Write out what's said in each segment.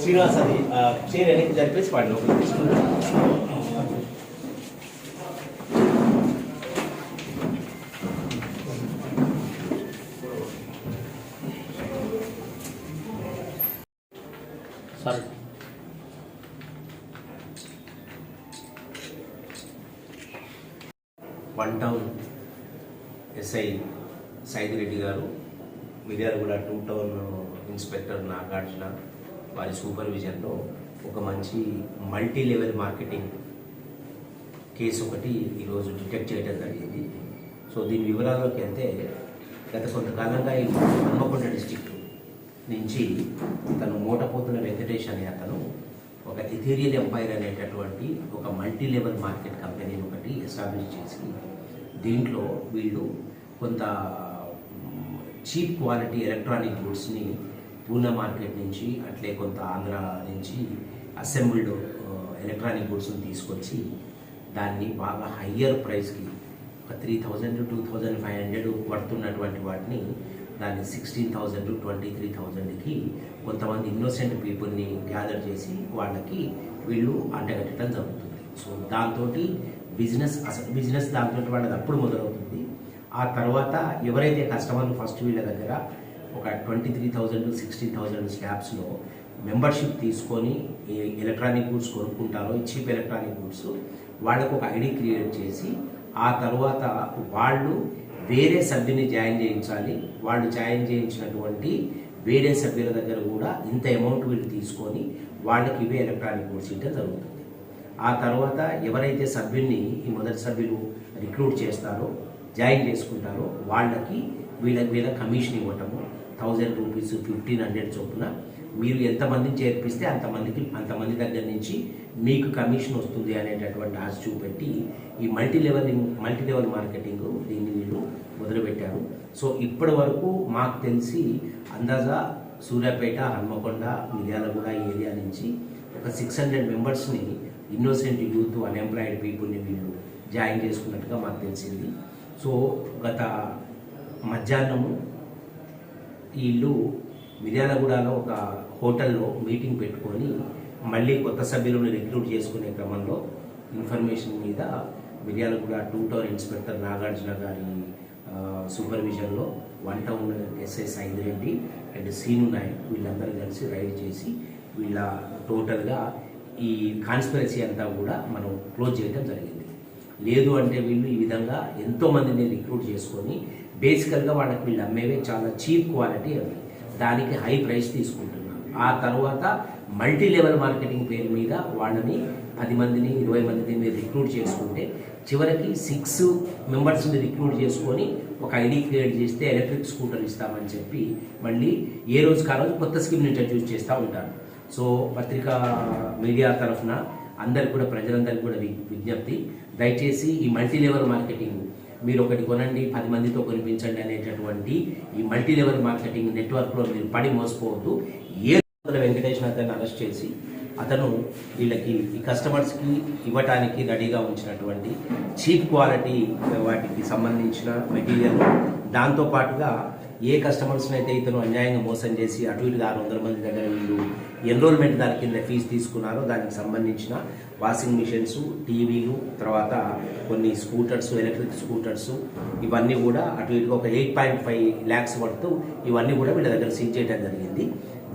శ్రీనివాస్ అది చైర్ వెనక్కి జరిపేసి వాడి లోపల తీసుకుంటాం. Sir one town SI Saidireddy గారు, మిర్యాలగూడ 2 టౌన్ ఇన్స్పెక్టర్ నాగార్జున వారి సూపర్విజన్లో ఒక మంచి మల్టీ లెవెల్ మార్కెటింగ్ కేసు ఒకటి ఈరోజు డిటెక్ట్ చేయడం జరిగింది. సో దీని వివరాల్లోకి వెళ్తే, గత కొంతకాలంగా ఈ హన్మకొండ డిస్టిక్ నుంచి తను మోటపోతుల వెంకటేష్ అనే అతను ఒక ఇథీరియల్ ఎంపైర్ అనేటటువంటి ఒక మల్టీ లెవెల్ మార్కెట్ కంపెనీని ఒకటి ఎస్టాబ్లిష్ చేసి, దీంట్లో వీళ్ళు కొంత చీప్ క్వాలిటీ ఎలక్ట్రానిక్ గూడ్స్ని పూనా మార్కెట్ నుంచి, అట్లే కొంత ఆంధ్ర నుంచి అసెంబ్ల్డ్ ఎలక్ట్రానిక్ గూడ్స్ని తీసుకొచ్చి దాన్ని బాగా హయ్యర్ ప్రైస్కి ఒక 3,000 to 2,500 పడుతున్నటువంటి వాటిని దాన్ని 16,000 to 23,000కి కొంతమంది ఇన్నోసెంట్ పీపుల్ని గ్యాదర్ చేసి వాళ్ళకి వీళ్ళు అంటగట్టడం జరుగుతుంది. సో దాంతో బిజినెస్ దాంతో వాళ్ళది అప్పుడు మొదలవుతుంది. ఆ తర్వాత ఎవరైతే కస్టమర్లు ఫస్ట్ వీళ్ళ దగ్గర ఒక 23,000 to 16,000 స్లాబ్స్లో మెంబర్షిప్ తీసుకొని ఎలక్ట్రానిక్ గూడ్స్ కొనుక్కుంటారో, చీప్ ఎలక్ట్రానిక్ గూడ్స్ వాళ్ళకు ఒక ఐడి క్రియేట్ చేసి, ఆ తర్వాత వాళ్ళు వేరే సభ్యుని జాయిన్ చేయించాలి. వాళ్ళు జాయిన్ చేయించినటువంటి వేరే సభ్యుల దగ్గర కూడా ఇంత అమౌంట్ వీళ్ళు తీసుకొని వాళ్ళకి ఇవే ఎలక్ట్రానిక్ గూడ్స్ ఇవ్వడం జరుగుతుంది. ఆ తర్వాత ఎవరైతే సభ్యుల్ని ఈ మొదటి సభ్యులు రిక్రూట్ చేస్తారో, జాయిన్ చేసుకుంటారో వాళ్ళకి వీళ్ళ కమిషన్ ఇవ్వటము 1,000 రూపీస్, 1,500 చొప్పున మీరు ఎంతమందిని చేర్పిస్తే అంతమంది దగ్గర నుంచి మీకు కమిషన్ వస్తుంది అనేటటువంటి ఆశ చూపెట్టి ఈ మల్టీ లెవెల్ మార్కెటింగ్ దీన్ని వీళ్ళు మొదలుపెట్టారు. సో ఇప్పటి వరకు మాకు తెలిసి అందాజా సూర్యాపేట, హన్మకొండ, మిర్యాలగూడ ఏరియా నుంచి ఒక 600 మెంబర్స్ని ఇన్నోసెంట్ యూత్, అన్ఎంప్లాయిడ్ పీపుల్ని వీళ్ళు జాయిన్ చేసుకున్నట్టుగా మాకు తెలిసింది. సో గత మధ్యాహ్నము వీళ్ళు మిర్యాలగూడలో ఒక హోటల్లో మీటింగ్ పెట్టుకొని మళ్ళీ కొత్త సభ్యులను రిక్రూట్ చేసుకునే క్రమంలో ఇన్ఫర్మేషన్ మీద మిర్యాలగూడ 2 టౌన్ ఇన్స్పెక్టర్ నాగార్జున గారి సూపర్విజన్లో 1 town SI Saidireddy and Seenu Nayak వీళ్ళందరూ కలిసి రైడ్ చేసి వీళ్ళ టోటల్గా ఈ కాన్స్పిరసీ అంతా కూడా మనం క్లోజ్ చేయడం జరిగింది. లేదు అంటే వీళ్ళు ఈ విధంగా ఎంతోమందిని రిక్రూట్ చేసుకొని బేసికల్గా వాళ్ళకి వీళ్ళు అమ్మేవే చాలా చీప్ క్వాలిటీ అవి, దానికి హై ప్రైస్ తీసుకుంటున్నారు. ఆ తర్వాత మల్టీ లెవెల్ మార్కెటింగ్ పేరు మీద వాళ్ళని 10 మందిని 20 మందిని రిక్రూట్ చేసుకుంటే చివరికి 6 మెంబర్స్ని రిక్రూట్ చేసుకొని ఒక ఐడి క్రియేట్ చేస్తే ఎలక్ట్రిక్ స్కూటర్ ఇస్తామని చెప్పి మళ్ళీ ఏ రోజు కారోజు కొత్త స్కీమ్ని ఇంట్రడ్యూస్ చేస్తూ ఉంటారు. సో పత్రికా మీడియా తరఫున అందరికి కూడా, ప్రజలందరికీ కూడా విజ్ఞప్తి, దయచేసి ఈ మల్టీ లెవెల్ మార్కెటింగ్ మీరు ఒకటి కొనండి 10 మందితో కొనిపించండి అనేటటువంటి ఈ మల్టీ లెవెల్ మార్కెటింగ్ నెట్వర్క్లో మీరు పడి మోసపోవద్దు. వెంకటేష్ అతన్ని అరెస్ట్ చేసి అతను వీళ్ళకి ఈ కస్టమర్స్కి ఇవ్వటానికి రెడీగా ఉంచినటువంటి చీప్ క్వాలిటీ వాటికి సంబంధించిన మెటీరియల్, దాంతోపాటుగా ఏ కస్టమర్స్ని అయితే ఇతను అన్యాయంగా మోసం చేసి అటు ఇటు 600 మంది దగ్గర వీళ్ళు ఎన్రోల్మెంట్ దాని కింద ఫీజు తీసుకున్నారో దానికి సంబంధించిన వాషింగ్ మిషన్స్, టీవీలు, తర్వాత కొన్ని స్కూటర్స్, ఎలక్ట్రిక్ స్కూటర్స్, ఇవన్నీ కూడా అటు ఇటుగా ఒక 8.5 lakhs వర్త్ ఇవన్నీ కూడా వీళ్ళ దగ్గర సీజ్ చేయడం జరిగింది.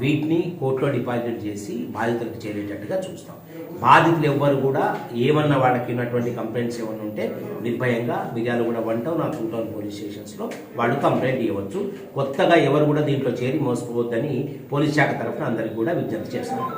వీటిని కోర్టులో డిపాజిట్ చేసి బాధితులకు చేరేటట్టుగా చూస్తాం. బాధితులు ఎవ్వరు కూడా ఏమన్నా వాళ్ళకి ఉన్నటువంటి కంప్లైంట్స్ ఏమన్నా ఉంటే నిర్భయంగా మిర్యాలగూడ 1 టౌన్ 2 టౌన్ పోలీస్ స్టేషన్స్లో వాళ్ళు కంప్లైంట్ ఇవ్వచ్చు. కొత్తగా ఎవరు కూడా దీంట్లో చేరి మోసపోవద్దని పోలీస్ శాఖ తరఫున అందరికీ కూడా విజ్ఞప్తి చేస్తున్నాం.